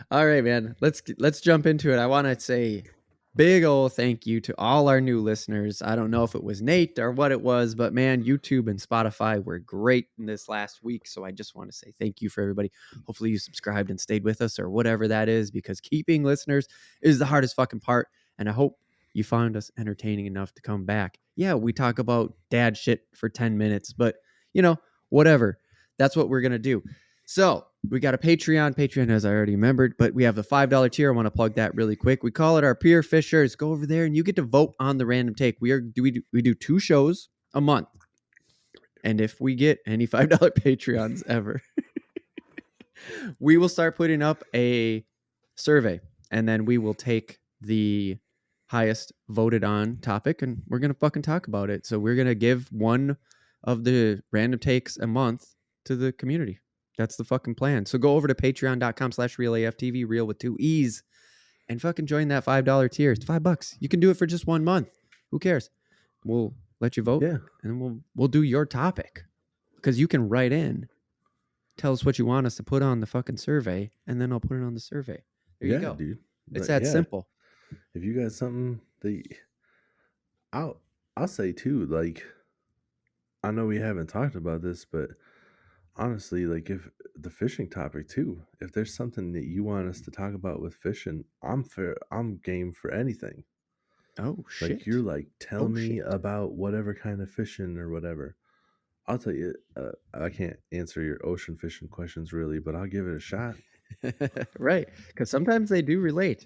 All right, man. Let's jump into it. I want to say big old thank you to all our new listeners. I don't know if it was Nate or what it was, but man, YouTube and Spotify were great in this last week. So I just want to say thank you for everybody. Hopefully you subscribed and stayed with us or whatever that is, because keeping listeners is the hardest fucking part. And I hope you found us entertaining enough to come back. Yeah, we talk about dad shit for 10 minutes, but whatever. That's what we're going to do. So we got a Patreon, as I already remembered, but we have the $5 tier. I want to plug that really quick. We call it our Peer Fishers. Go over there and you get to vote on the random take. We do 2 shows a month. And if we get any $5 Patreons ever, we will start putting up a survey, and then we will take the highest voted on topic and we're going to fucking talk about it. So we're going to give one of the random takes a month to the community. That's the fucking plan. So go over to patreon.com/realaftv, real with 2 E's, and fucking join that $5 tier. It's $5. You can do it for just 1 month. Who cares? We'll let you vote. Yeah. And we'll do your topic, because you can write in, tell us what you want us to put on the fucking survey, and then I'll put it on the survey. There you go. Dude. It's that simple. If you got something that I'll say too, like, I know we haven't talked about this, but honestly, like, if the fishing topic too, if there's something that you want us to talk about with fishing, I'm game for anything. Oh shit. Like, you're like, tell me about whatever kind of fishing or whatever. I'll tell you, I can't answer your ocean fishing questions really, but I'll give it a shot. Right. Because sometimes they do relate.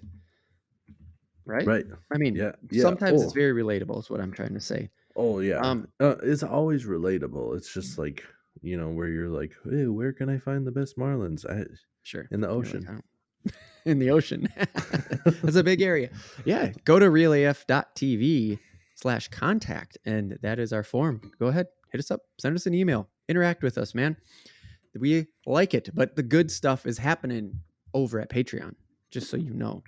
Right? I mean, sometimes it's very relatable is what I'm trying to say. Oh yeah. It's always relatable. It's just like, where you're like, hey, where can I find the best marlins? Sure. In the ocean. Like, in the ocean. That's a big area. Yeah. Go to realaf.tv/contact, and that is our form. Go ahead, hit us up, send us an email, interact with us, man. We like it, but the good stuff is happening over at Patreon, just so you know.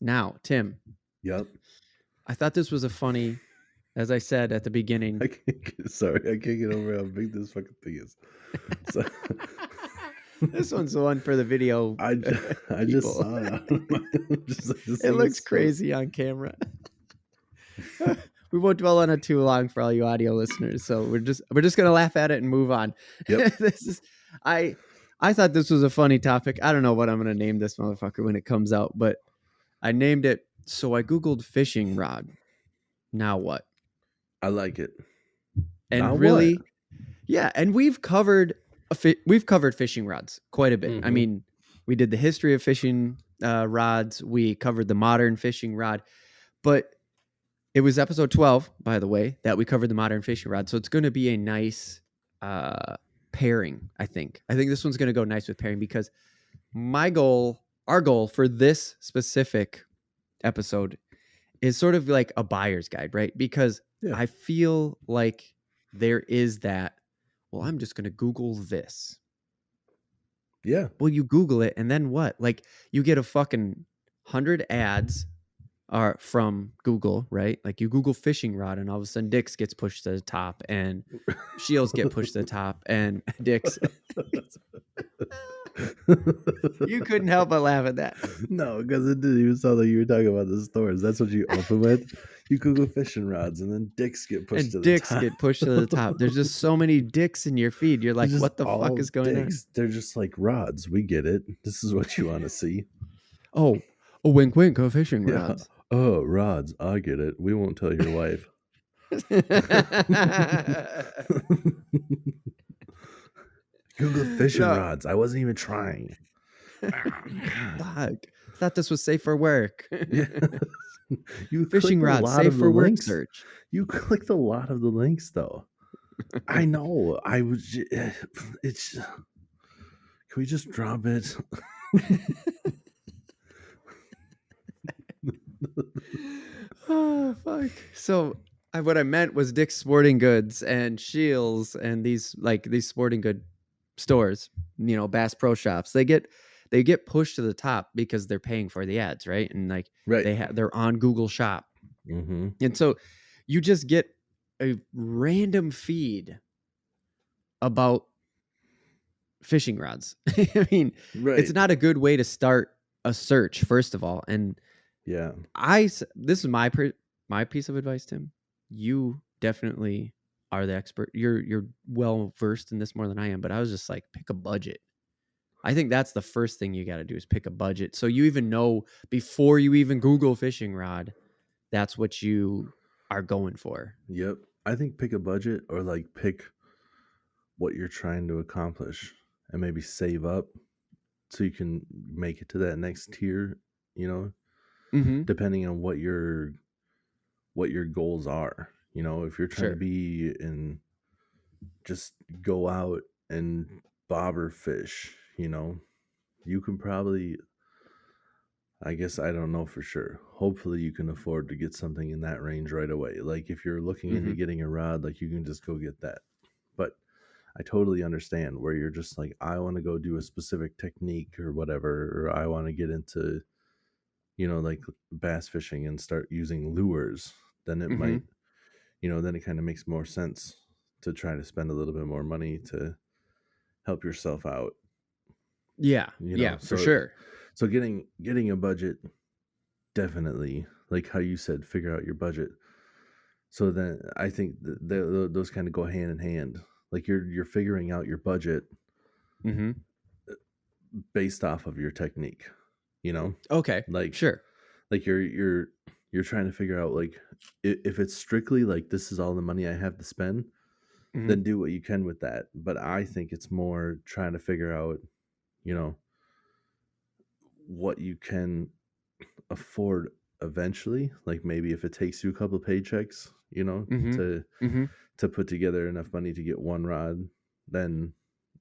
Now, Tim. Yep. I thought this was a funny, as I said at the beginning. I can't get over how big this fucking thing is. So, this one's the one for the video. I just saw it. It looks crazy on camera. We won't dwell on it too long for all you audio listeners. So we're just gonna laugh at it and move on. Yep. I thought this was a funny topic. I don't know what I'm gonna name this motherfucker when it comes out, but I named it. So I Googled fishing rod. Now what? I like it. And now really, what? Yeah. And we've covered fishing rods quite a bit. Mm-hmm. I mean, we did the history of fishing rods. We covered the modern fishing rod, but it was episode 12, by the way, that we covered the modern fishing rod. So it's going to be a nice pairing. I think this one's going to go nice with pairing, because our goal for this specific episode is sort of like a buyer's guide, right? Because I feel like there is that, well, I'm just going to Google this. Yeah. Well, you Google it and then what? Like, you get a fucking 100 ads are from Google, right? Like, you Google fishing rod and all of a sudden Dick's gets pushed to the top and Shields get pushed to the top and Dick's. You couldn't help but laugh at that. No, because it didn't even sound like you were talking about the stores. That's what you open with. You Google fishing rods and then dicks get pushed to the top. Get pushed to the top. There's just so many dicks in your feed. You're like, what the fuck is going on? They're just like rods. We get it. This is what you want to see. Oh, wink, wink, fishing rods. Oh, rods. I get it. We won't tell your wife. Google fishing rods. I wasn't even trying. Fuck. I thought this was safe for work. Yeah. You fishing rods, safe for work search. You clicked a lot of the links, though. I know. It's. Can we just drop it? Oh fuck! So what I meant was Dick's Sporting Goods and Shields and these sporting good stores, Bass Pro Shops. They get pushed to the top because they're paying for the ads, right? And they're on Google Shop, mm-hmm. And so you just get a random feed about fishing rods. I mean, It's not a good way to start a search first of all. And Yeah. this is my piece of advice, Tim. You definitely are the expert. You're well versed in this more than I am, but I was just like, pick a budget. I think that's the first thing you got to do is pick a budget. So you even know before you even Google fishing rod, that's what you are going for. Yep. I think pick a budget, or like pick what you're trying to accomplish and maybe save up so you can make it to that next tier, you know, Mm-hmm. depending on what your goals are. You know, if you're trying to Sure. be in, just go out and bobber fish, you know, you can probably, I guess, I don't know for sure. Hopefully you can afford to get something in that range right away. Like if you're looking into Mm-hmm. getting a rod, like you can just go get that. But I totally understand where you're just like, I want to go do a specific technique or whatever, or I want to get into, like bass fishing and start using lures. Then it Mm-hmm. might, then it kind of makes more sense to try to spend a little bit more money to help yourself out, Yeah. Yeah, for so sure. getting a budget, definitely, like how you said, figure out your budget. So then I think those kind of go hand in hand. Like you're figuring out your budget Mm-hmm. based off of your technique, you know? Okay. Like Sure. like you're trying to figure out, like, if it's strictly like this is all the money I have to spend, Mm-hmm. then do what you can with that. But I think it's more trying to figure out, you know, what you can afford eventually. Like maybe if it takes you a couple of paychecks, Mm-hmm. Mm-hmm. to put together enough money to get one rod, then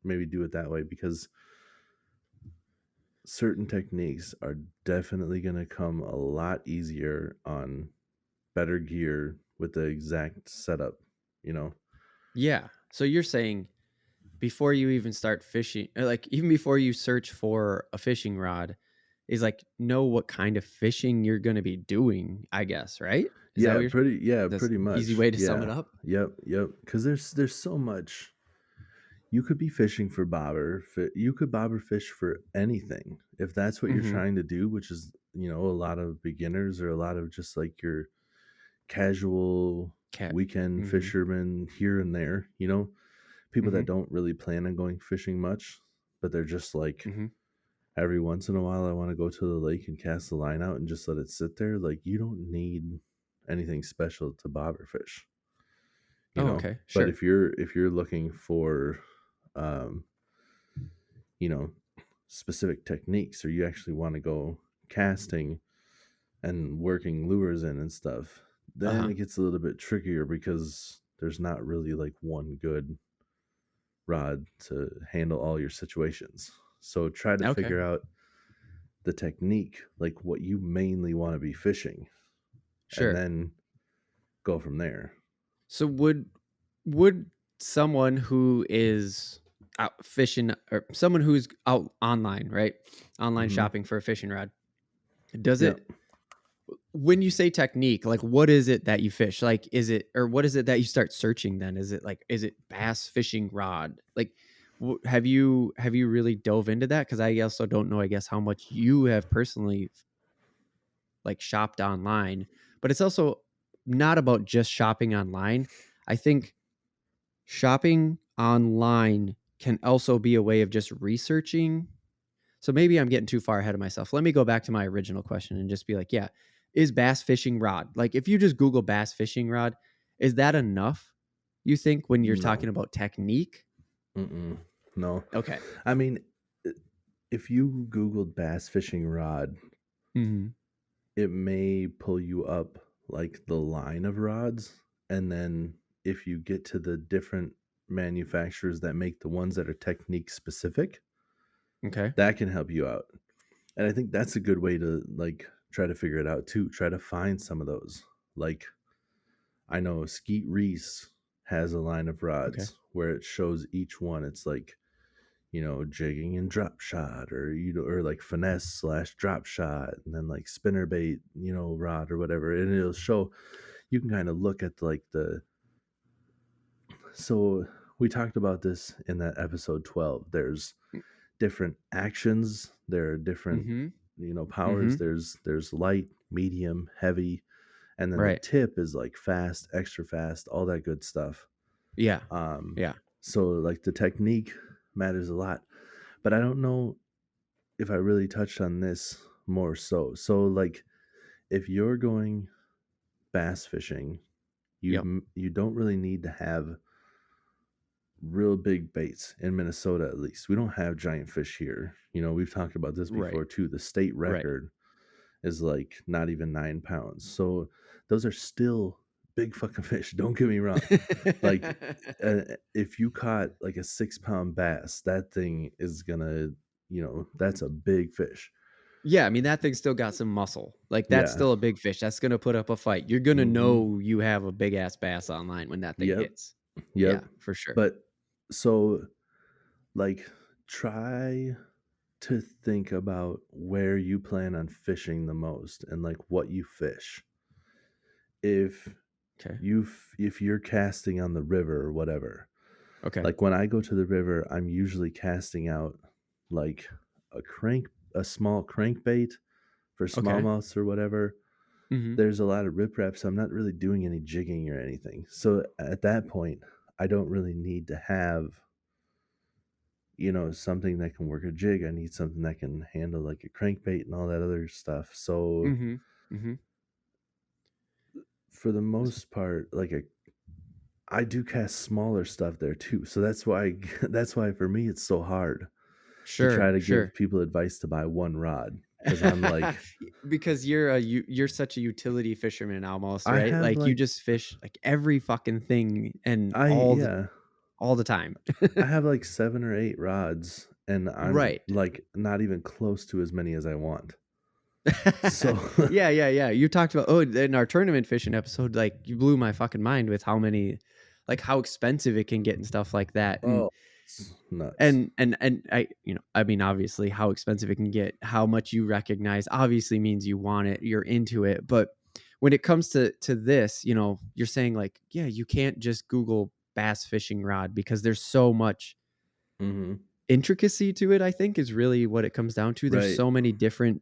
maybe do it that way, because certain techniques are definitely going to come a lot easier on better gear with the exact setup, you know? Yeah. So you're saying before you even start fishing, or like even before you search for a fishing rod, is like know what kind of fishing you're going to be doing, I guess, right? Is that what you're Yeah, That's pretty easy much. way to sum it Yeah. up? Yep. Because there's so much. You could be fishing for bobber. You could bobber fish for anything if that's what you're Mm-hmm. trying to do, which is, a lot of beginners, or a lot of just like your casual Cat. weekend Mm-hmm. fishermen here and there, people Mm-hmm. that don't really plan on going fishing much, but they're just like, Mm-hmm. every once in a while I want to go to the lake and cast the line out and just let it sit there. Like, you don't need anything special to bobber fish, Oh, okay. but Sure. if you're looking for, um you know specific techniques, or you actually want to go casting and working lures in and stuff, then Uh-huh. it gets a little bit trickier, because there's not really like one good rod to handle all your situations. So try to Okay. figure out the technique, like what you mainly want to be fishing, and Sure. then go from there. So would someone who is out fishing, or someone who's out online, right? Online Hmm. shopping for a fishing rod. Does Yep. it When you say technique, like what is it that you fish? Like is it or what is it that you start searching then? Is it bass fishing rod? Like have you really dove into that? Cuz I also don't know, I guess, how much you have personally like shopped online, but it's also not about just shopping online. I think shopping online can also be a way of just researching. So maybe I'm getting too far ahead of myself. Let me go back to my original question and just be like, yeah, is bass fishing rod, like if you just Google bass fishing rod, is that enough, you think, when you're No. talking about technique? Mm-mm. No. Okay. I mean, if you Googled bass fishing rod, Mm-hmm. it may pull you up like the line of rods. And then if you get to the different manufacturers that make the ones that are technique specific, Okay. that can help you out. And I think that's a good way to like try to figure it out too. Try to find some of those. Like, I know Skeet Reese has a line of Okay. rods where it shows each one. It's like, jigging and drop shot, or or like finesse slash drop shot, and then like spinner bait, rod or whatever. And it'll show, you can kind of look at like the, so we talked about this in that episode 12. There's different actions, there are different Mm-hmm. powers. Mhm. There's light, medium, heavy, and then the Right. tip is like fast, extra fast, all that good stuff. Yeah. Um, Yeah. so like the technique matters a lot, but I don't know if I really touched on this more so. So like if you're going bass fishing, Yep. you don't really need to have real big baits in Minnesota. At least we don't have giant fish here. We've talked about this Right. before too. The state Right. record is like not even 9 pounds. So those are still big fucking fish. Don't get me wrong. Like if you caught like a 6 pound bass, that thing is gonna, that's a big fish. Yeah, I mean, that thing's still got some muscle. Like, that's Yeah. still a big fish. That's gonna put up a fight. You're gonna Mm-hmm. know you have a big ass bass online when that thing Yep. hits. Yep. Yeah, for sure. But so like try to think about where you plan on fishing the most and like what you fish. If Okay. if you're casting on the river or whatever, Okay. like when I go to the river, I'm usually casting out like a small crankbait for Okay. smallmouths or whatever. Mhm. There's a lot of riprap, so I'm not really doing any jigging or anything. So at that point, I don't really need to have, something that can work a jig. I need something that can handle like a crankbait and all that other stuff. So Mhm. Mhm. for the most part, I do cast smaller stuff there too. So that's why that's why for me it's so hard to try Sure, to sure. give people advice to buy one rod because I'm like Because you're such a utility fisherman almost, I right? have Like, you like just fish, like, every fucking thing and I yeah, all the time. I have like 7 or 8 rods and I'm Right. like not even close to as many as I want. So Yeah, yeah, yeah. You talked about, in our tournament fishing episode, like, you blew my fucking mind with how many, like, how expensive it can get and stuff like that. oh, And it's nuts. and I mean, obviously, how expensive it can get, how much you recognize, obviously means you want it, you're into it. But when it comes to this, you're saying, like, yeah, you can't just Google bass fishing rod because there's so much Mhm. intricacy to it. I think is really what it comes down to. There's Right. so many different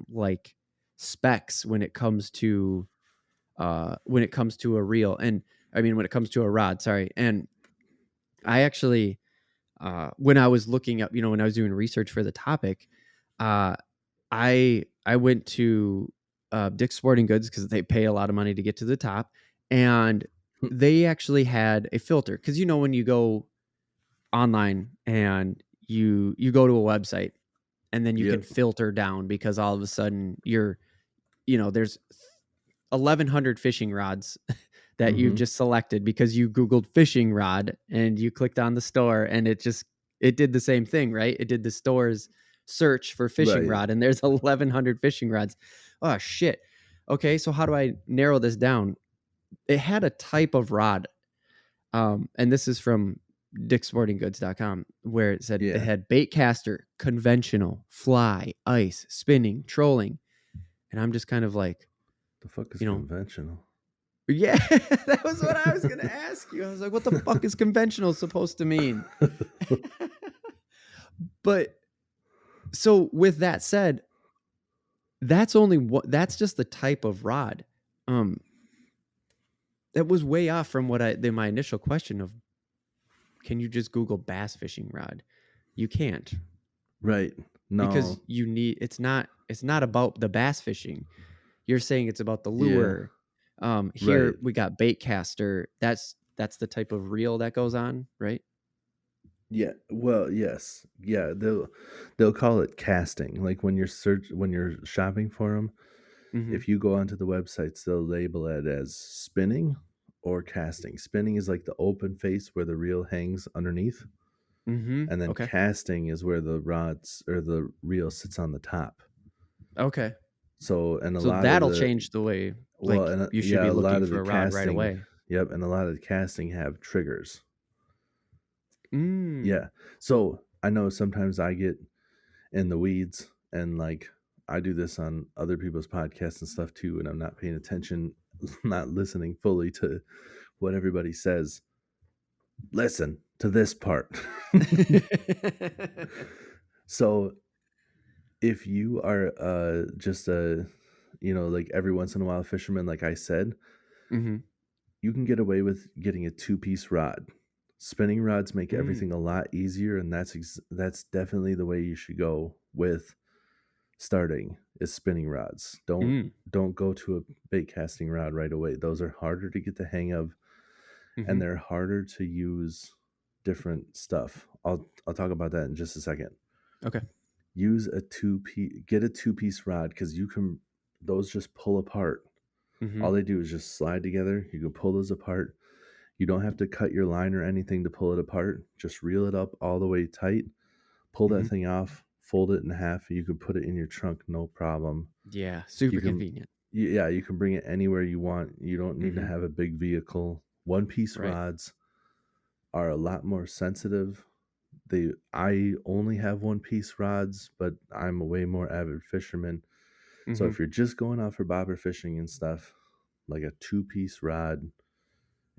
like specs when it comes to a reel, and I mean when it comes to a rod, sorry. And I actually, when I was looking up, when I was doing research for the topic, uh I went to Dick's Sporting Goods because they pay a lot of money to get to the top, and they actually had a filter because when you go online and you go to a website and then you can Yep. filter down because all of a sudden there's 1100 fishing rods that you've Mhm. just selected because you googled fishing rod and you clicked on the store, and it did the same thing, right? It did the store's search for fishing Right. rod, and there's 1100 fishing rods. Oh shit. Okay, so how do I narrow this down? It had a type of rod, and this is from dicksportinggoods.com, where it said it Yeah. had bait caster, conventional, fly, ice, spinning, trolling. And I'm just kind of like, The fuck is you know, conventional? yeah, that was what I was going to ask you. I was like, what the fuck is conventional supposed to mean? But so with that said, that's just the type of rod. Um, that was way off from my initial question of, can you just Google bass fishing rod? You can't, Right. because No. it's not about the bass fishing. You're saying it's about the Yeah. lure. Right. Here we got bait caster. That's the type of reel that goes on, right? Yeah. Well, yes. Yeah, they'll call it casting. Like when you're shopping for them, Mm-hmm. if you go onto the websites, they'll label it as spinning or casting. Spinning is like the open face where the reel hangs underneath, Mm-hmm. and then Okay. casting is where the rods or the reel sits on the top. Okay. So, and a So lot of that'll the change the way, well, like, and you should yeah, be a lot looking of for the a rod right casting, away. yep, and a lot of the casting have triggers. Mm. Yeah. So I know sometimes I get in the weeds and like I do this on other people's podcasts and stuff too, and I'm not paying attention, not listening fully to what everybody says. Listen to this part. So if you are just a, like every once in a while fisherman, like I said, Mm-hmm. you can get away with getting a two-piece rod. Spinning rods make Mm. everything a lot easier, and that's definitely the way you should go with starting is spinning rods. Mm. Don't go to a bait casting rod right away. Those are harder to get the hang of, and Mm-hmm. they're harder to use different stuff. I'll talk about that in just a second. Okay. Use a get a two-piece rod because you can those just pull apart. Mm-hmm. All they do is just slide together. You can pull those apart. You don't have to cut your line or anything to pull it apart. Just reel it up all the way tight, pull that Mm-hmm. thing off, fold it in half, and you can put it in your trunk no problem. Yeah. You Super can, convenient. yeah, you can bring it anywhere you want. You don't need to Mm-hmm. have a big vehicle. One piece Right. rods are a lot more sensitive. I only have one piece rods, but I'm a way more avid fisherman. So Mm-hmm. if you're just going out for bobber fishing and stuff, like a two-piece rod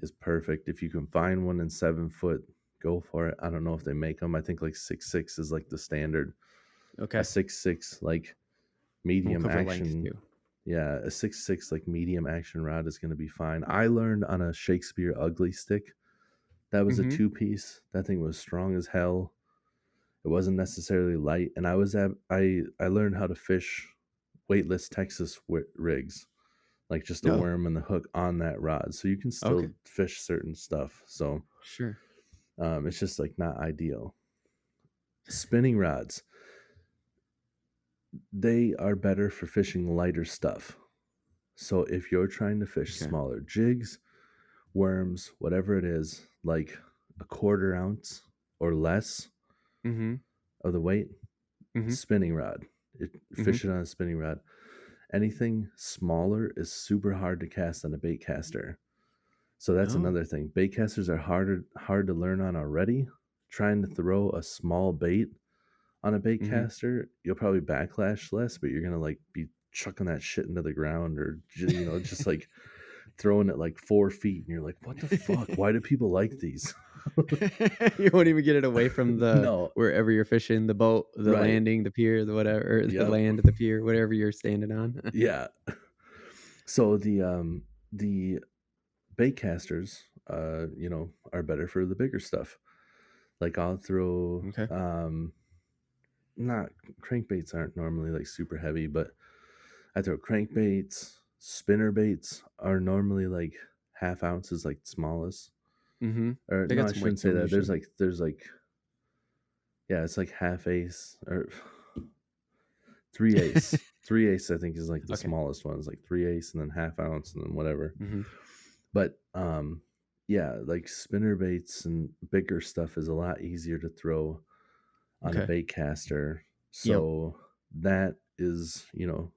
is perfect. If you can find one in 7 foot, go for it. I don't know if they make them. I think like 6'6" is like the standard. A Okay. 6'6" like We'll medium cover length action. too. Yeah, a 6'6" like medium action rod is going to be fine. I learned on a Shakespeare ugly stick. That was a Mm-hmm. two-piece. That thing was strong as hell. It wasn't necessarily light, and I learned how to fish weightless Texas rigs, like just a Oh. worm and the hook on that rod, so you can Okay. still fish certain stuff. So Sure. it's just like not ideal. Spinning rods, they are better for fishing lighter stuff. So if you're trying to fish Okay. smaller jigs, worms, whatever it is, like a quarter ounce or less Mm-hmm. of the weight, Mm-hmm. spinning rod. Mm-hmm. Fish it on a spinning rod. Anything smaller is super hard to cast on a bait caster. So that's Oh. another thing. Bait casters are hard to learn on already. Trying to throw a small bait on a bait Mm-hmm. caster, you'll probably backlash less, but you're gonna like be chucking that shit into the ground or just like throwing it like 4 feet, and you're like, what the fuck? Why do people like these? You won't even get it away from the No, wherever you're fishing, the boat, the right? landing, the pier, the whatever, or the Yep, land, the pier, whatever you're standing on. yeah. So the bait casters, are better for the bigger stuff. Like I'll throw Okay. not crankbaits aren't normally like super heavy, but I throw crankbaits. Spinner baits are normally like half ounces, like smallest. Mm-hmm. Or They no, got I some weight shouldn't to say them that. usually. Yeah, it's like half ace or 3 ace. 3 ace, I think, is like the Okay. smallest ones, like 3 ace and then half ounce and then whatever. Mm-hmm. But yeah, like spinner baits and bigger stuff is a lot easier to throw on a Okay. bait caster. Yep. So that is,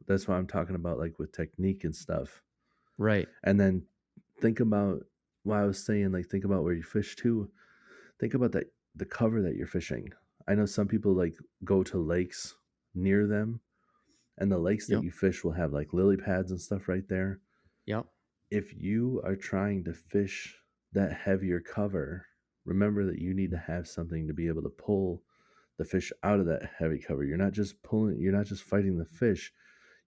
that's what I'm talking about, like with technique and stuff. Right. And then think about what I was saying, like think about where you fish too. Think about that the cover that you're fishing. I know some people like go to lakes near them, and the lakes that Yep. you fish will have like lily pads and stuff right there. Yep. If you are trying to fish that heavier cover, remember that you need to have something to be able to pull the fish out of that heavy cover. You're not just fighting the fish,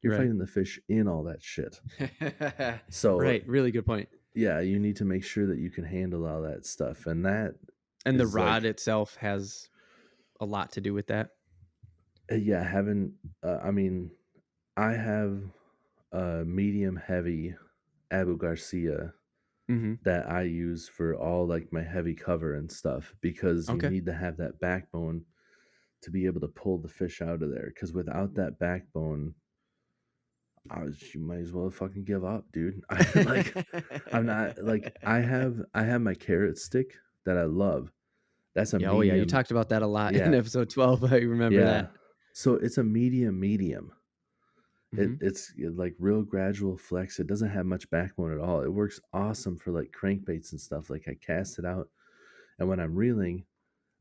you're Right. fighting the fish in all that shit. So, Right. Really good point. yeah, you need to make sure that you can handle all that stuff. And that And the is rod like, itself has a lot to do with that. yeah, having, I mean, I have a medium heavy Abu Garcia Mm-hmm. that I use for all like my heavy cover and stuff because you Okay. need to have that backbone to be able to pull the fish out of there. Because without that backbone, you might as well fucking give up, dude. I'm not like I have my carrot stick that I love. That's a Yeah. Oh, yeah. You medium, talked about that a lot in yeah, episode 12. I remember yeah. that. So it's a medium. Mm-hmm. It's like real gradual flex. It doesn't have much backbone at all. It works awesome for like crankbaits and stuff. Like I cast it out, and when I'm reeling,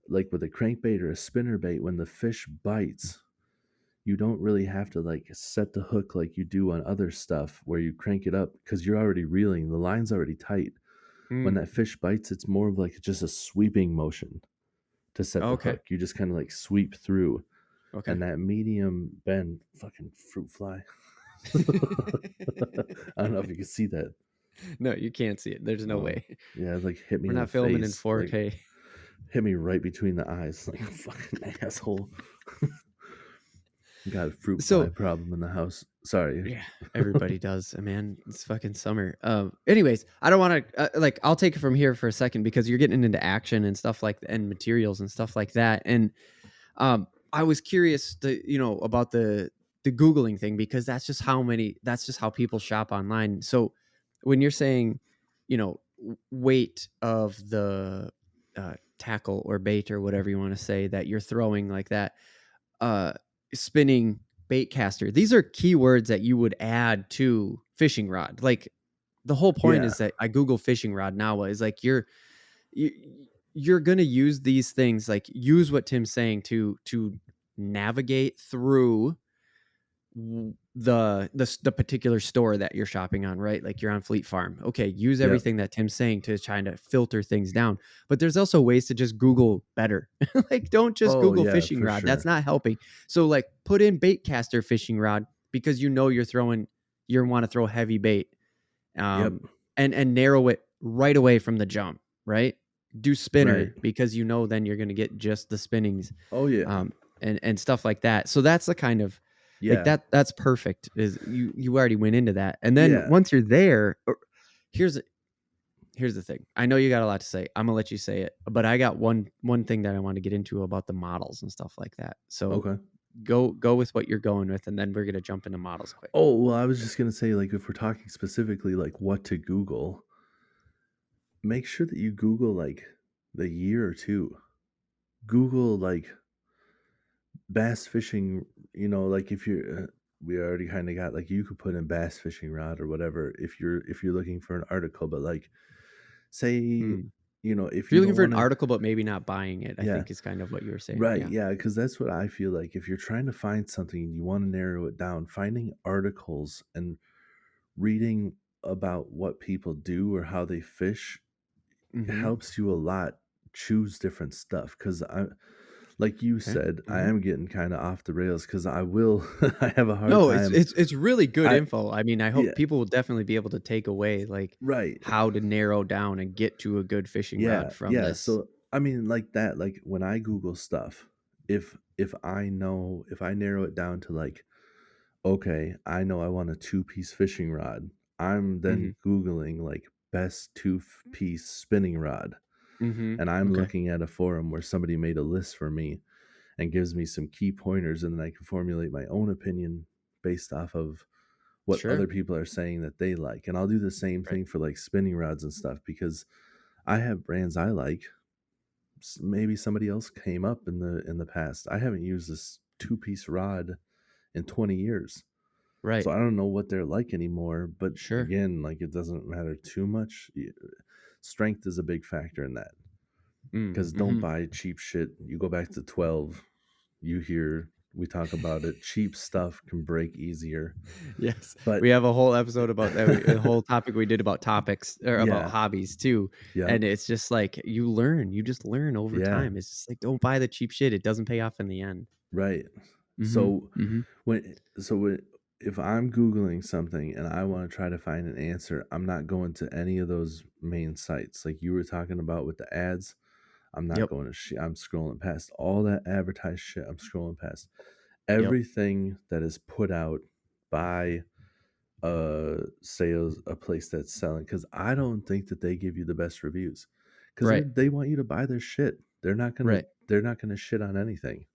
like with a crankbait or a spinner bait, when the fish bites, you don't really have to like set the hook like you do on other stuff where you crank it up because you're already reeling. The line's already tight. When Mm. that fish bites, it's more of like just a sweeping motion to set the Okay. hook. You just kind of like sweep through. Okay. and that medium bend fucking fruit fly. I don't know if you can see that. No, you can't see it. There's no way. Yeah, like hit me We're in the not filming in face, like 4K. hit me right between the eyes, like a fucking asshole. Got a fruit fly So problem in the house. Sorry. yeah, everybody does, man. It's fucking summer. Anyways, I don't want to like. I'll take it from here for a second because you're getting into action and stuff like and materials and stuff like that. And I was curious about the Googling thing because that's just how people shop online. So when you're saying, weight of the tackle or bait or whatever you want to say that you're throwing like that, uh, spinning bait caster, these are keywords that you would add to fishing rod. Like the whole point Yeah. is that I Google fishing rod now is like you, you're going to use these things, like use what Tim's saying to navigate through the particular store that you're shopping on, right? Like you're on Fleet Farm. Okay, use Yep. everything that Tim's saying to try to filter things down. But there's also ways to just Google better. Like don't just Oh Google yeah, fishing for rod. That's sure. not helping. So like put in bait caster fishing rod because you want to throw heavy bait, Yep. and narrow it right away from the jump, right? Do Right. spinner because then you're going to get just the spinnings, Oh yeah. and stuff like that. So that's the kind of like Yeah. that's perfect. Is you already went into that, and then Yeah. once you're there, here's here's the thing. I know you got a lot to say. I'm gonna let you say it, but I got one thing that I want to get into about the models and stuff like that. So Okay. go with what you're going with, and then we're gonna jump into models quick. Oh, well, I was just gonna say, like, if we're talking specifically like what to Google, make sure that you Google like the year or two. Google like bass fishing, like if you're we already kind of got like you could put in bass fishing rod or whatever if you're looking for an article, but like say, Mm. if If you you're looking don't for an want to, article, but maybe not buying it, I yeah, think is kind of what you were saying. right, Yeah. yeah, because that's what I feel like. If you're trying to find something and you want to narrow it down, finding articles and reading about what people do or how they fish Mm-hmm. helps you a lot choose different stuff. Because I, like you Okay. said, I Mm-hmm. am getting kind of off the rails because I will I have a hard No, it's time. it's it's really good I info. I mean, I Yeah, hope people will definitely be able to take away like right. how to narrow down and get to a good fishing rod Yeah, from yeah. this. So I mean, like that, like when I Google stuff, if I narrow it down to like, okay, I know I want a two-piece fishing rod, I'm then Mhm. Googling like best two-piece spinning rod. Mhm. And I'm Okay. looking at a forum where somebody made a list for me and gives me some key pointers, and then I can formulate my own opinion based off of what other Sure. people are saying that they like. And I'll do the same Right. thing for like spinning rods and stuff because I have brands I like. Maybe somebody else came up in the past. I haven't used this two-piece rod in 20 years. Right. So I don't know what they're like anymore, but Sure. again, like it doesn't matter too much. Strength is a big factor in that. Mm. Because don't Mhm. buy cheap shit. You go back to 12, you hear we talk about it. Cheap stuff can break easier. Yes. But We have a whole episode about that. A whole topic we did about topics or about yeah, hobbies too. yeah, And it's just like you just learn over yeah, time. It's just like don't buy the cheap shit. It doesn't pay off in the end. right. Mhm. So Mhm. when if I'm Googling something and I want to try to find an answer, I'm not going to any of those main sites. Like you were talking about with the ads, I'm not Yep. going to I'm scrolling past all that advertised shit. I'm scrolling past Yep. everything that is put out by sales a place that's selling, because I don't think that they give you the best reviews because Right. they want you to buy their shit. Right. They're not gonna shit on anything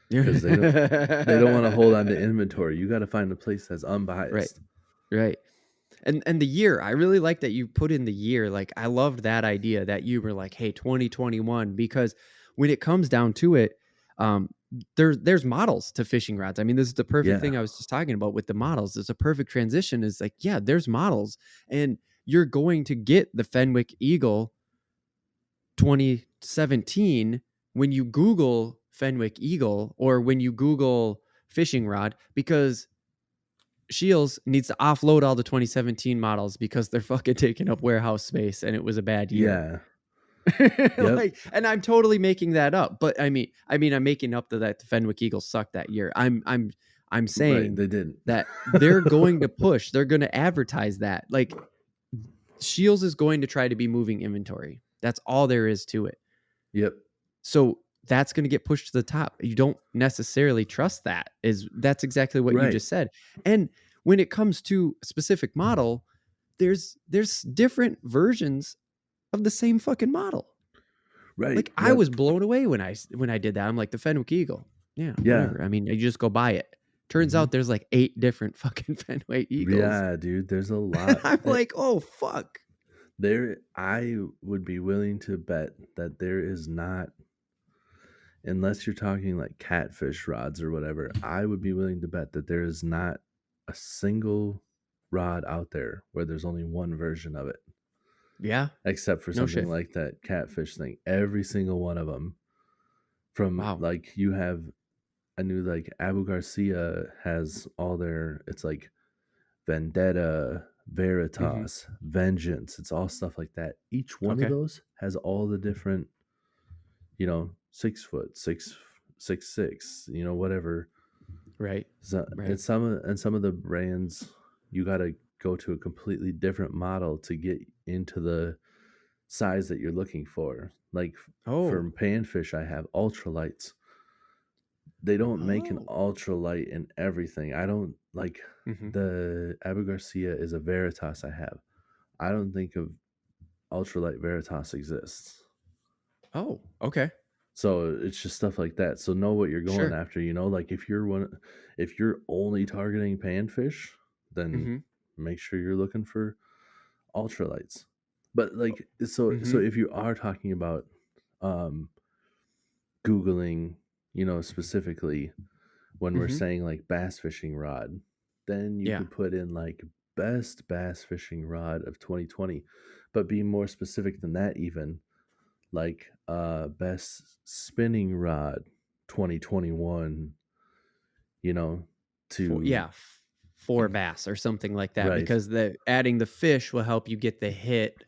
because they don't want to hold on to inventory. You got to find a place that's Right. unbiased. Right. And the year, I really like that you put in the year. Like I loved that idea that you were like, "Hey, 2021," because when it comes down to it, um, there's models to fishing rods. I mean, this is the perfect Yeah, thing I was just talking about with the models. It's a perfect transition. Is like, yeah, there's models, and you're going to get the Fenwick Eagle 2017 when you Google Fenwick Eagle or when you Google fishing rod because Shields needs to offload all the 2017 models because they're fucking taking up warehouse space and it was a bad year. yeah, Yep. Like, and I'm totally making that up, but I mean, I'm making up that the Fenwick Eagles sucked that year. I'm Right, saying they didn't. that they're going to push, they're going to advertise that. Like, Shields is going to try to be moving inventory. That's all there is to it. Yep. So that's going to get pushed to the top. You don't necessarily trust that. That's exactly what you Right. just said. And when it comes to a specific model, there's different versions of the same fucking model. Right. Like, I Yep. was blown away when I did that. I'm like, the Fenwick Eagle. Yeah, Yeah. whatever. I mean, you just go buy it. Turns Mhm. out there's like 8 different fucking Fenway Eagles. Yeah, dude, there's a lot. I'm like, oh fuck. I would be willing to bet that there is not, unless you're talking like catfish rods or whatever, I would be willing to bet that there is not a single rod out there where there's only one version of it, Yeah. except for No something shit. like that catfish thing. Every single one of them, from Wow. like you have, I knew like Abu Garcia has all their, it's like Vendetta, Mm-hmm. Veritas, Vengeance. It's all stuff like that. Each one of Okay. those has all the different, 6 foot, 6'6", whatever. Right. So, Right. and some of the brands, you got to go to a completely different model to get into the size that you're looking for. Like for Oh. panfish, I have ultralights. They don't make an Oh. ultralight in everything. I don't like Mm-hmm. the Abu Garcia is a Veritas I have. I don't think of ultralight Veritas exists. Oh. Okay. So it's just stuff like that. So know what you're going Sure. after. Like if you're only targeting panfish, then Mm-hmm. make sure you're looking for ultralights. But like so Mm-hmm. if you are talking about um Googling, specifically when we're Mm-hmm. saying like bass fishing rod, then you Yeah. could put in like best bass fishing rod of 2020, but be more specific than that even, like best spinning rod 2021, you know, For to yeah, for bass or something like that, right, because the adding the fish will help you get the hit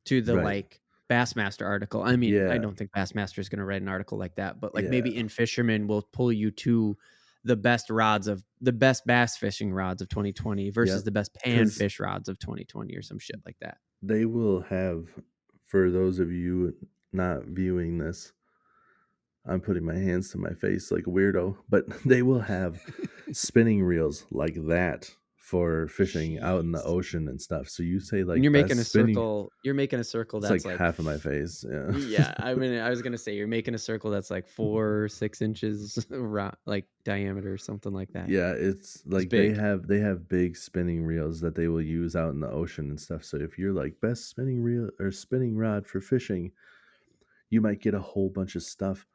to the right. like Bassmaster article. I mean, I Yeah, don't think Bassmaster is going to write an article like that, but like yeah. maybe In Fisherman will pull you to the best bass fishing rods of 2020 versus Yep. the best pan Cuz fish rods of 2020 or some shit like that. they will have, for those of you not viewing this, I'm putting my hands to my face like a weirdo, but they will have spinning reels like that for fishing out in the Jeez. ocean and stuff. So you say And like best spinning, you're making a circle it's like that's like half of my face. Yeah. yeah, I mean, I was gonna say you're making a circle that's like 4, 6 inches like diameter or something like that. Yeah, it's It's like big. they have big spinning reels that they will use out in the ocean and stuff. So if you're like best spinning reel or spinning rod for fishing, you might get a whole bunch of stuff.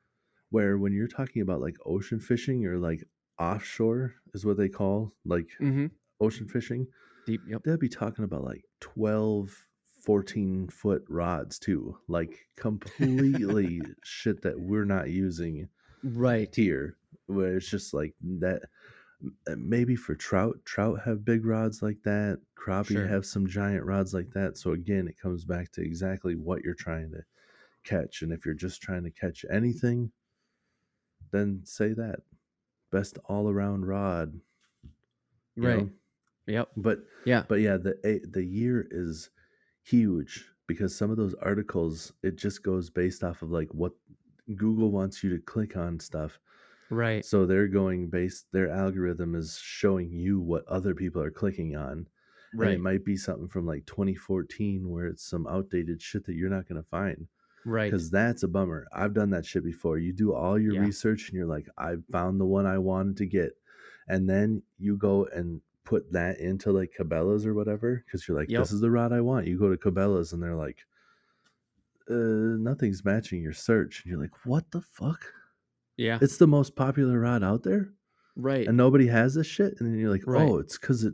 Where when you're talking about like ocean fishing or like offshore is what they call like Mm-hmm. ocean fishing, Deep. Yep. they'll be talking about like 12, 14-foot rods too, like completely shit that we're not using Right. here, where it's just like that. Maybe for trout have big rods like that, crappie Sure. have some giant rods like that. So again, it comes back to exactly what you're trying to catch, and if you're just trying to catch anything, then say that best all around rod, you Right. know. Yep. But Yeah. yeah, the year is huge because some of those articles, it just goes based off of like what Google wants you to click on stuff. Right. So they're going based, their algorithm is showing you what other people are clicking on. And it Right. might be something from like 2014 where it's some outdated shit that you're not going to find. Right. Because that's a bummer. I've done that shit before. You do all your Yeah. research and you're like, I found the one I wanted to get. And then you go and put that into like Cabela's or whatever because you're like, Yep. this is the rod I want. You go to Cabela's and they're like, nothing's matching your search. And you're like, what the fuck? Yeah. It's the most popular rod out there Right. and nobody has this shit. And then you're like, Right. oh, it's because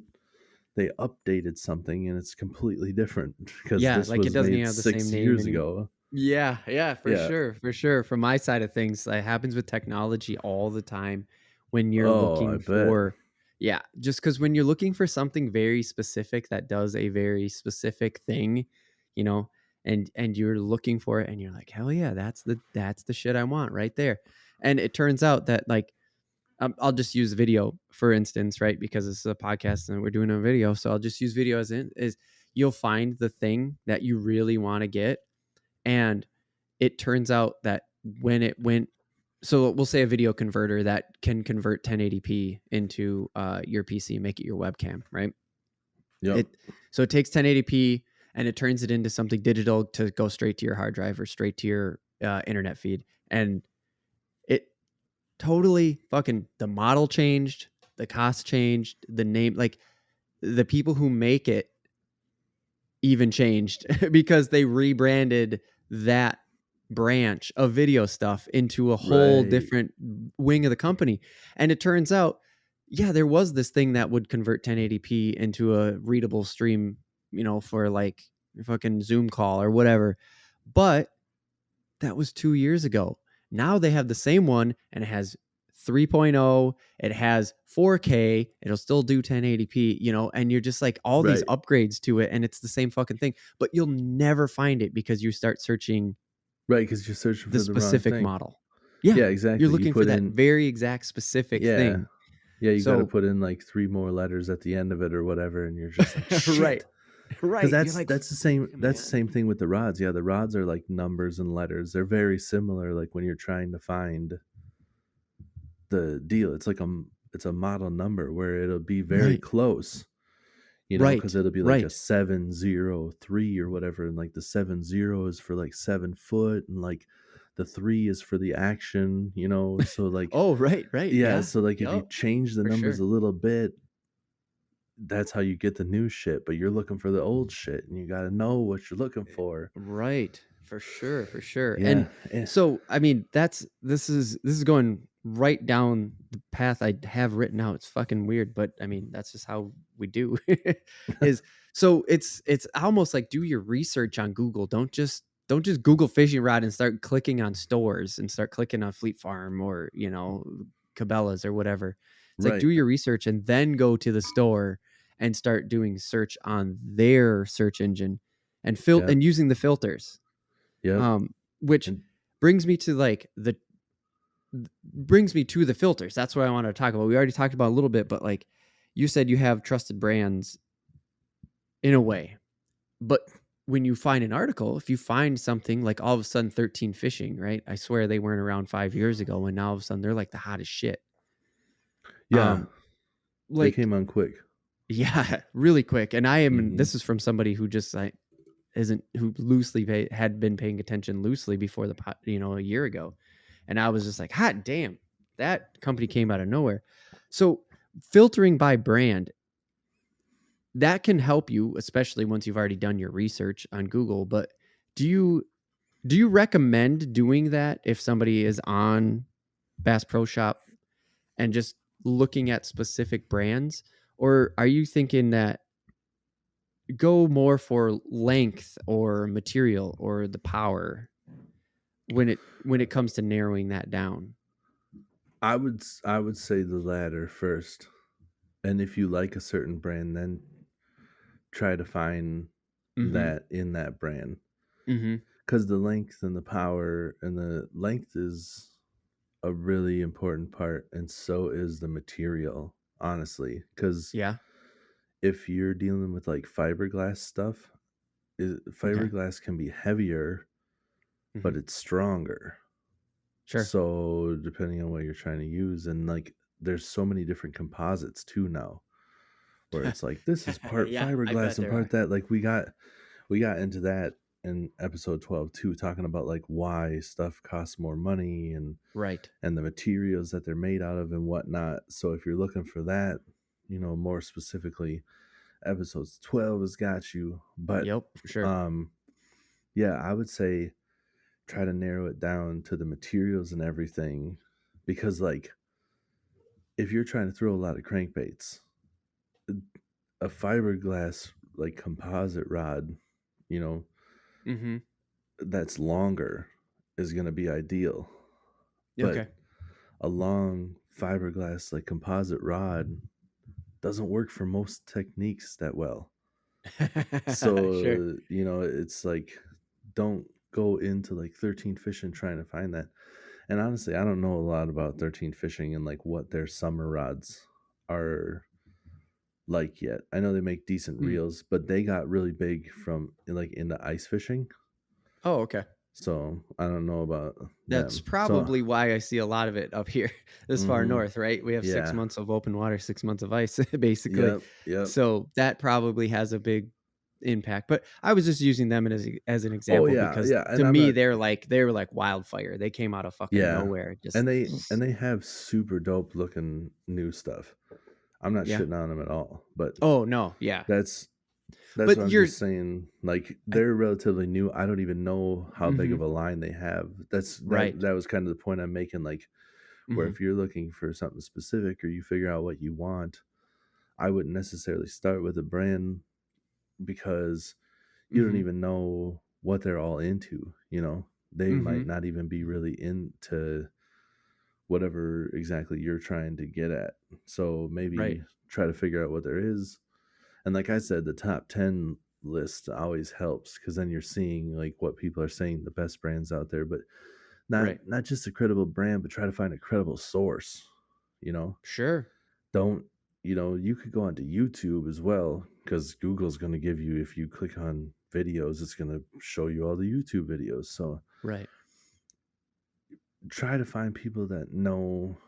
they updated something and it's completely different because Yeah. this Like it was doesn't even made have the same 6 name years anymore. ago. Yeah. Yeah. For Yeah. sure. For sure. From my side of things, that happens with technology all the time when you're Oh, I looking bet. for, yeah, just because when you're looking for something very specific that does a very specific thing, you know, and you're looking for it and you're like, hell yeah, that's the shit I want right there. And it turns out that like, I'll just use video for instance, right? Because this is a podcast and we're doing a video. So I'll just use video as in is you'll find the thing that you really want to get. And it turns out that when it went, so we'll say a video converter that can convert 1080p into your PC and make it your webcam, right? Yep. So it takes 1080p and it turns it into something digital to go straight to your hard drive or straight to your internet feed. And it totally fucking, the model changed, the cost changed, the name, like the people who make it even changed because they rebranded that branch of video stuff into a whole Right. different wing of the company. And it turns out, yeah, there was this thing that would convert 1080p into a readable stream, for like a fucking Zoom call or whatever. But that was 2 years ago. Now they have the same one and it has 3.0, it has 4K, it'll still do 1080p, and you're just like all these Right. upgrades to it and it's the same fucking thing, but you'll never find it because you start searching Right, because you're searching the for the wrong specific thing. model. Yeah, Yeah, you're exactly. You looking for put that in very exact specific yeah. thing. Yeah, you gotta So, put in, like, 3 more letters at the end of it or whatever, and you're just like, right, "Shit." 'Cause right. You're like, fuck, that's the man. same thing with the rods. Yeah, the rods are like numbers and letters. They're very similar, like, when you're trying to find the deal. It's a model number where it'll be very Right, close, because right, 'cause it'll be like a right. 703 or whatever, and, like, the 70 is for, like, 7 foot, and, like, the 3 is for the action, so, like Oh, right, right. yeah, Yeah. so, like, if you Yep. change the For numbers sure. a little bit, that's how you get the new shit, but you're looking for the old shit, and you gotta know what you're looking for. Right. For sure, for sure. And Yeah, eh so, I mean, this is going right down the path I have written out. It's fucking weird, but I mean, that's just how we do. Is so it's almost like do your research on Google. Don't just Google fishing rod and start clicking on stores and start clicking on Fleet Farm or, Cabela's or whatever. It's like do right, your research and then go to the store and start doing search on their search engine and yep, and using the filters. yep, Which and brings me to like the filters. That's what I wanted to talk about. We already talked about a little bit, but like you said, you have trusted brands in a way. But when you find an article, if you find something like all of a sudden 13 fishing, right? I swear they weren't around 5 years ago, and now all of a sudden they're like the hottest shit. yeah, Um, they like came on quick. yeah, really quick. And Mhm, this is from somebody who just like isn't who had been paying attention loosely before a year ago, and I was just like, hot damn, that company came out of nowhere. So filtering by brand, that can help you, especially once you've already done your research on Google. But do you recommend doing that if somebody is on Bass Pro Shop and just looking at specific brands, or are you thinking that go more for length or material or the power when it comes to narrowing that down? I would say the latter first, and if you like a certain brand, then try to find Mhm. that in that brand. Mhm. Because the length and the power and the length is a really important part, and so is the material, honestly. Because Yeah. if you're dealing with like fiberglass stuff, Okay. fiberglass can be heavier, but Mhm. it's stronger. Sure. So depending on what you're trying to use, and like there's so many different composites too now, where it's like this is part Yeah, I fiberglass bet and there part are. that. Like we got into that in episode 12 too, talking about like why stuff costs more money Right. and the materials that they're made out of and whatnot. So if you're looking for that, more specifically, episodes 12 has got you. But Yep, for sure. um yeah, I would say try to narrow it down to the materials and everything, because like if you're trying to throw a lot of crankbaits, a fiberglass like composite rod, you know, Mhm. that's longer is going to be ideal. But Okay. a long fiberglass like composite rod doesn't work for most techniques that well. Sure. So, it's like don't go into like 13 fishing trying to find that. And honestly, I don't know a lot about 13 fishing and like what their summer rods are like yet. I know they make decent Mm. reels, but they got really big from like into ice fishing. Oh, okay. So I don't know about That's them. So, probably why I see a lot of it up here this far hmm, north, right? We have 6 yeah, months of open water, 6 months of ice, basically. yep, yep. So, that probably has a big impact, but I was just using them as an Oh example yeah, because yeah. to And I'm me, not. they're like wildfire. They came out of fucking Yeah, nowhere, just and they have super dope looking new stuff. I'm not yeah. shitting on them at all, but Oh, no, yeah. that's that's But what I'm you're just saying. Like I they're relatively new. I don't even know how big of mhm, a line they have. That's that right. that was kind of the point I'm making. Like where Mhm, if you're looking for something specific or you figure out what you want, I wouldn't necessarily start with a brand because you don't mhm, even know what they're all into. They might mhm, not even be really into whatever exactly you're trying to get at. So right. maybe try to figure out what there is. And like I said, the top 10 list always helps because then you're seeing like what people are saying the best brands out there, but not Right. not just a credible brand, but try to find a credible source. You know, Sure. don't you could go onto YouTube as well because Google's going to give you if you click on videos, it's going to show you all the YouTube videos. So Right. try to find people that know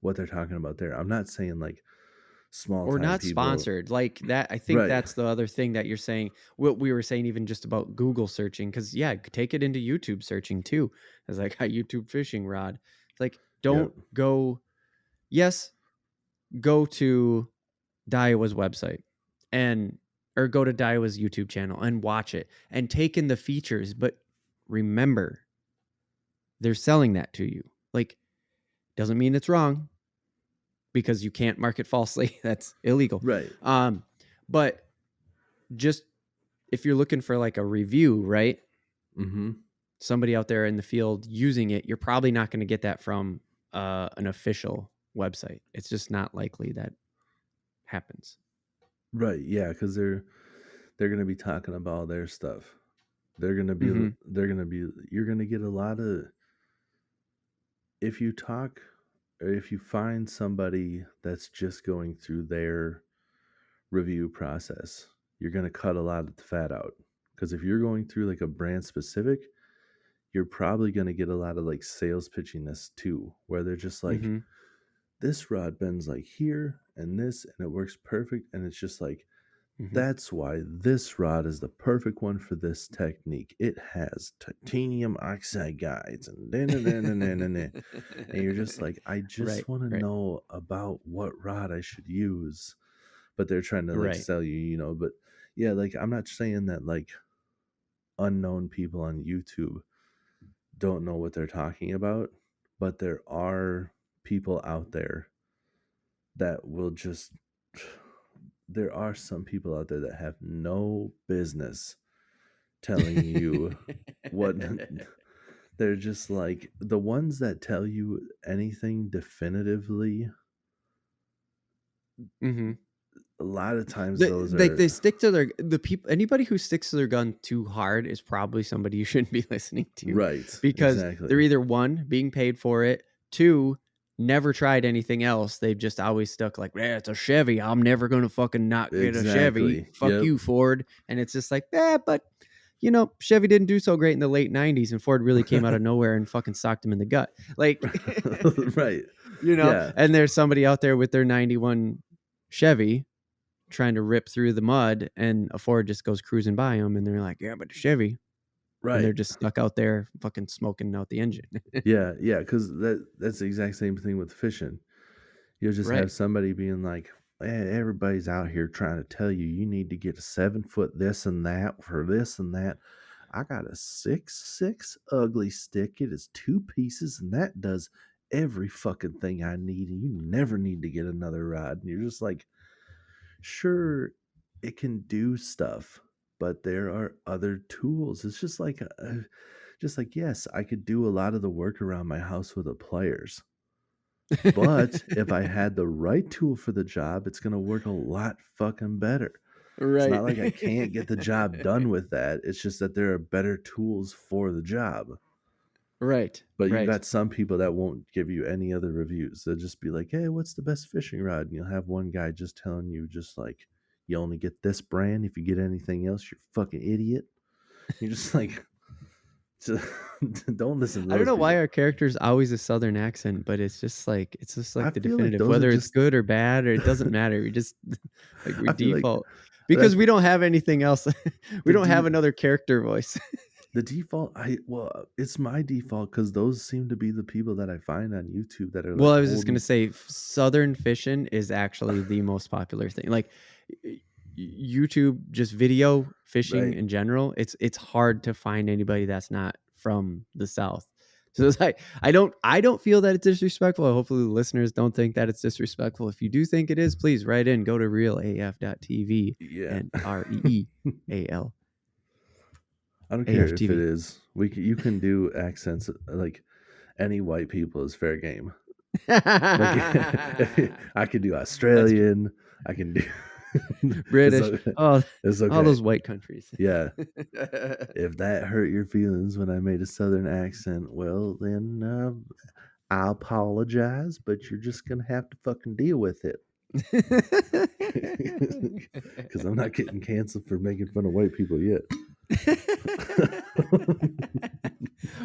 what they're talking about there. I'm not saying like small Or time not people. sponsored, like, that I think Right. that's the other thing that you're saying what we were saying even just about Google searching, because yeah, take it into YouTube searching too, as I got YouTube fishing rod. It's like, Yep. don't go yes, go to Daiwa's website and or go to Daiwa's YouTube channel and watch it and take in the features, but remember, they're selling that to you. Like, doesn't mean it's wrong because you can't market falsely. That's illegal. Right. Um, but just if you're looking for like a review, right? Mhm. Somebody out there in the field using it, you're probably not going to get that from an official website. It's just not likely that happens. Right. Yeah, cuz they're going to be talking about their stuff. They're going to be Mm-hmm. they're going to be you're going to get a lot of if you talk or if you find somebody that's just going through their review process, you're going to cut a lot of the fat out. Cuz if you're going through like a brand specific, you're probably going to get a lot of like sales pitchiness too, where they're just like Mm-hmm. this rod bends like here and this and it works perfect and it's just like Mm-hmm. that's why this rod is the perfect one for this technique. It has titanium oxide guides and and you're just like, I Right. just want to Right. know about what rod I should use. But they're trying to like Right. sell you. But yeah, like I'm not saying that like unknown people on YouTube don't know what they're talking about, but there are people out there that will just there are some people out there that have no business telling you what they're just like the ones that tell you anything definitively mm-hmm. a lot of times They, those they are they stick to the people. Anybody who sticks to their gun too hard is probably somebody you shouldn't be listening to, right, because they're exactly, either one being paid for it, two never tried anything else. They've just always stuck like, yeah, it's a Chevy. I'm never gonna fucking not get a Chevy. exactly, Fuck yep. you, Ford. And it's just like, but Chevy didn't do so great in the late '90s, and Ford really came out of nowhere and fucking socked him in the gut. Like, Right, yeah, and there's somebody out there with their '91 Chevy trying to rip through the mud, and a Ford just goes cruising by them, and they're like, yeah, but the Chevy, and they're right, just stuck out there fucking smoking out the engine. yeah, yeah, because that's the exact same thing with fishing. You'll just have Right. somebody being like, everybody's out here trying to tell you you need to get a 7 foot this and that for this and that. I got a 6'6" ugly stick. It is two pieces and that does every fucking thing I need. And you never need to get another rod. And you're just like, sure, it can do stuff, but there are other tools. It's just like, yes, I could do a lot of the work around my house with the pliers, but if I had the right tool for the job, it's gonna work a lot fucking better. It's Right. not like I can't get the job done with that. It's just that there are better tools for the job. Right. But you've Right. got some people that won't give you any other reviews. They'll just be like, "Hey, what's the best fishing rod?" And you'll have one guy just telling you, just like, "You only get this brand. If you get anything else, you're a fucking idiot." You're just like, don't listen to I don't those know why people. our character's always a southern accent, but it's just I like the feel like definitive. those are Whether it's just. good or bad, or it doesn't matter. We just like we I feel like default because that's we don't have anything else. We the don't have de- another character voice. the default. It's my default because those seem to be the people that I find on YouTube that are Well, like I was just gonna holding. say, southern fishing is actually the most popular thing. Like YouTube, just video fishing Right. in general. It's hard to find anybody that's not from the South. So it's like I don't feel that it's disrespectful. Hopefully, the listeners don't think that it's disrespectful. If you do think it is, please write in. Go to realaf.tv Yeah. and REEAL I don't care if it AFTV. is. You can do accents like any white people is fair game. Like I can do That's true. Australian. I can do. it's British. o- Oh, it's all okay. those white countries. Yeah. If that hurt your feelings when I made a southern accent, well then I apologize, but you're just gonna have to fucking deal with it. Because I'm not getting canceled for making fun of white people yet.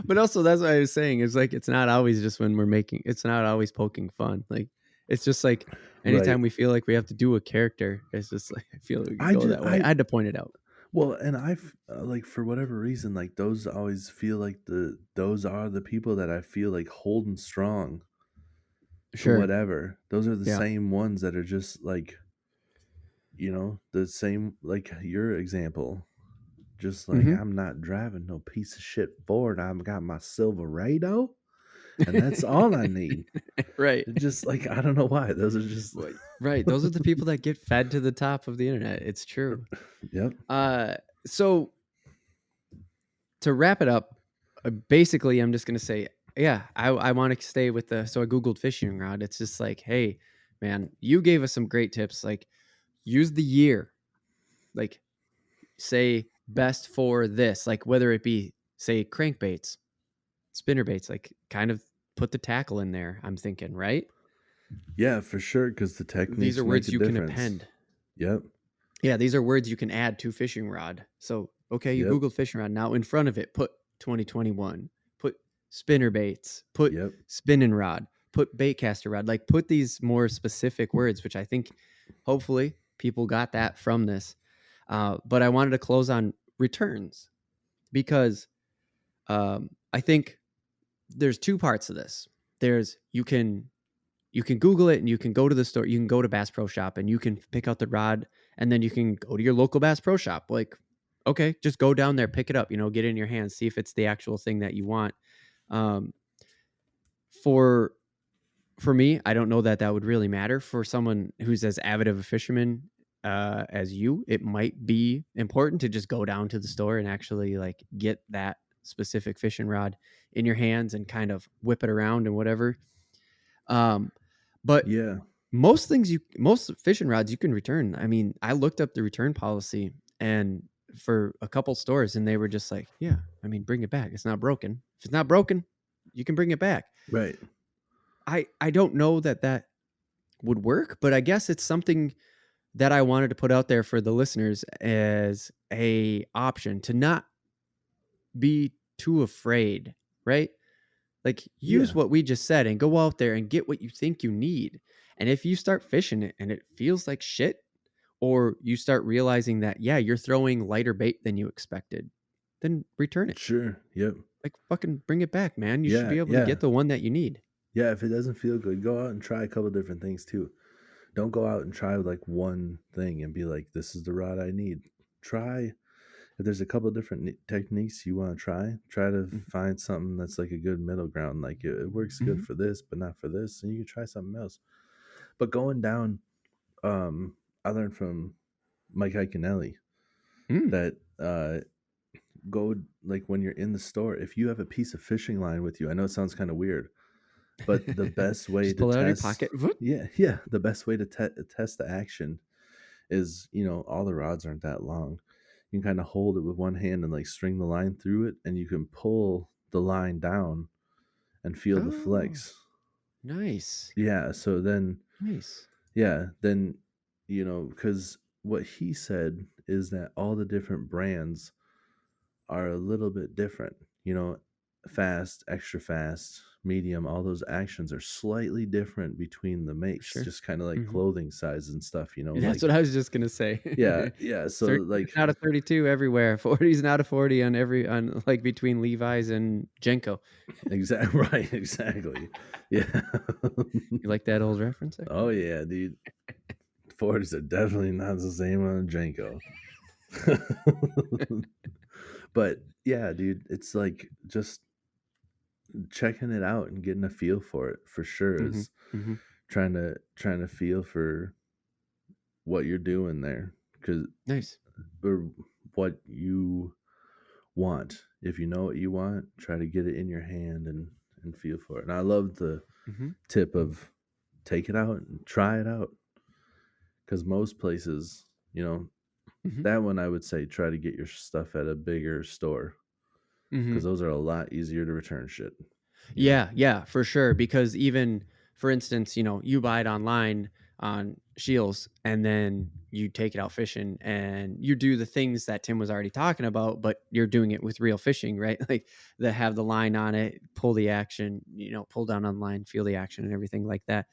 But also that's what I was saying. It's like it's not always just when we're making it's not always poking fun. Like it's just like Right. anytime we feel like we have to do a character, it's just like I feel like we could I go just that way. I I had to point it out. Well, and I've like for whatever reason, like those always feel like those are the people that I feel like holding strong to Sure. whatever. Those are the Yeah. same ones that are just like, the same like your example. Just like Hmm. I'm not driving no piece of shit Ford. I've got my Silverado, and that's all I need. Right. It's just like I don't know why. Those are just Right. Those are the people that get fed to the top of the internet. It's true. Yep. Uh so to wrap it up, basically, I'm just gonna say, yeah, I want to stay with the. So I googled fishing rod. It's just like, hey, man, you gave us some great tips. Like, use the year. Like, say best for this. Like, whether it be say crankbaits, spinner baits. Like, kind of put the tackle in there. I'm thinking, right? Yeah, for sure, because the These techniques are make words a you can difference. append. Yep. Yeah, these are words you can add to fishing rod. So, okay, you Yep. Googled fishing rod. Now in front of it, put 2021, put spinner baits, put Yep. spinning rod, put bait caster rod. Like put these more specific words, which I think hopefully people got that from this. But I wanted to close on returns because I think there's two parts of this. There's you can Google it and you can go to the store. You can go to Bass Pro Shop and you can pick out the rod, and then you can go to your local Bass Pro Shop. Like, okay, just go down there, pick it up. Get it in your hands, see if it's the actual thing that you want. Um, for for me, I don't know that that would really matter. For someone who's as avid of a fisherman as you, it might be important to just go down to the store and actually like get that specific fishing rod in your hands and kind of whip it around and whatever. Um, but Yeah. most fishing rods you can return. I mean, I looked up the return policy and for a couple stores and they were just like, yeah, I mean, bring it back. It's not broken. If it's not broken, you can bring it back. Right. I don't know that that would work, but I guess it's something that I wanted to put out there for the listeners as a option to not be too afraid, right? Like use Yeah. what we just said and go out there and get what you think you need. And if you start fishing it and it feels like shit, or you start realizing that, yeah, you're throwing lighter bait than you expected, then return it. Sure. Yep. Like fucking bring it back, man. You should Yeah. be able to Yeah. get the one that you need. Yeah. If it doesn't feel good, go out and try a couple different things too. Don't go out and try like one thing and be like, "This is the rod I need." Try if there's a couple different techniques you want to try to find something that's like a good middle ground. Like it works good Mm-hmm. for this, but not for this, and you can try something else. But going down, I learned from Mike Iaconelli Mm. that go like when you're in the store, if you have a piece of fishing line with you, I know it sounds kind of weird, but the best way Just to pull it out of your test, pocket. Whoop. yeah, the best way to test the action is, all the rods aren't that long. You can kind of hold it with one hand and like string the line through it, and you can pull the line down and feel the Oh, flex. nice. Yeah, so then, Nice. yeah, then, because what he said is that all the different brands are a little bit different. Fast, extra fast, medium, all those actions are slightly different between the For makes, sure. just kind of like Mhm. clothing size and stuff, That's like, what I was just gonna say. yeah, yeah. So 30 like, out of 32 everywhere. 40 is not a 40 on like between Levi's and Jenko. exactly, right, exactly. Yeah. You like that old reference there? Oh yeah, dude. 40s are definitely not the same on Janko. But yeah, dude, it's like just checking it out and getting a feel for it for sure Mhm. is Mhm. trying to feel for what you're doing there, because Nice. or what you want. If you know what you want, try to get it in your hand and feel for it. And I love the Mhm. tip of take it out and try it out, because most places, Mhm. that one I would say try to get your stuff at a bigger store, because Mhm. those are a lot easier to return shit. You know. Yeah, yeah, for sure. Because even, for instance, you buy it online on Shields and then you take it out fishing and you do the things that Tim was already talking about, but you're doing it with real fishing, right? Like that have the line on it, pull the action, pull down on line, feel the action and everything like that.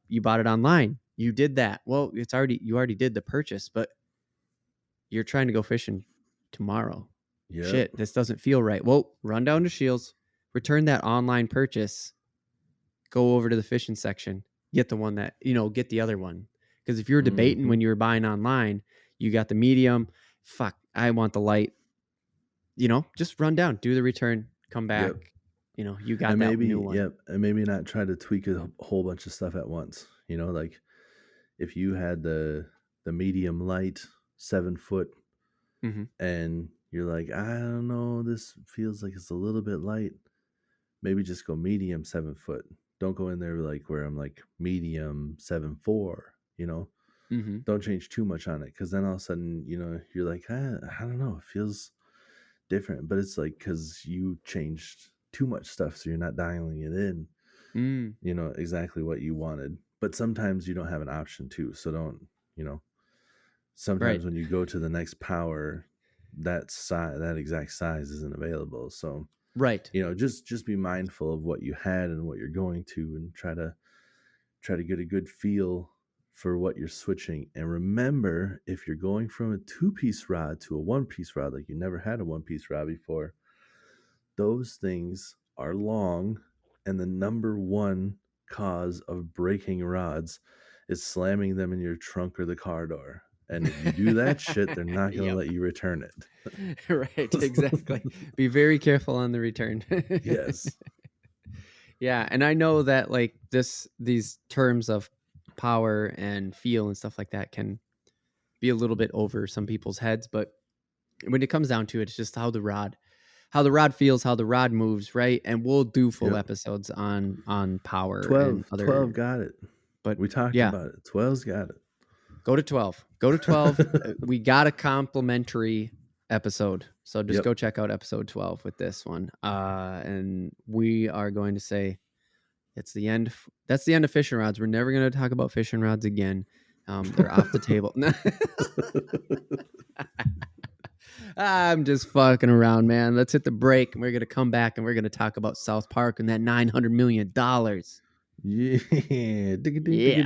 You bought it online. You did that. Well, you already did the purchase, but you're trying to go fishing tomorrow. Yep. Shit, this doesn't feel right. Well, run down to Shields, return that online purchase, go over to the fishing section, get the one that, get the other one. Because if you're debating Mm-hmm. when you were buying online, you got the medium, fuck, I want the light, just run down, do the return, come Yep. back. You got that new one. And maybe not try to tweak a whole bunch of stuff at once. Like if you had the medium light 7 foot, Mm-hmm. and you're like, I don't know, this feels like it's a little bit light. Maybe just go medium 7 foot. Don't go in there like where I'm like medium 7.4. Mm-hmm. Don't change too much on it, because then all of a sudden, you're like, I don't know, it feels different. But it's like because you changed too much stuff, so you're not dialing it in, Mm. exactly what you wanted. But sometimes you don't have an option to, so don't, you know, Right. sometimes when you go to the next power, that exact size isn't available. So, Right. just be mindful of what you had and what you're going to, and try to get a good feel for what you're switching. And remember, if you're going from a two-piece rod to a one-piece rod, like you never had a one-piece rod before, those things are long, and the number one cause of breaking rods is slamming them in your trunk or the car door. And if you do that shit, they're not going to Yep. let you return it. Right. Exactly. Be very careful on the return. Yes. Yeah, and I know that like these terms of power and feel and stuff like that can be a little bit over some people's heads, but when it comes down to it, it's just how the rod feels, how the rod moves, right? And we'll do full Yep. episodes on power and 12 other, got it. but We talked yeah, about it. 12's got it. go to 12. Go to 12. We got a complimentary episode. So just Yep. go check out episode 12 with this one. And we are going to say it's the end. That's the end of fishing rods. We're never going to talk about fishing rods again. They're off the table. I'm just fucking around, man. Let's hit the break. And we're going to come back and we're going to talk about South Park and that $900 million. Yeah. Yeah.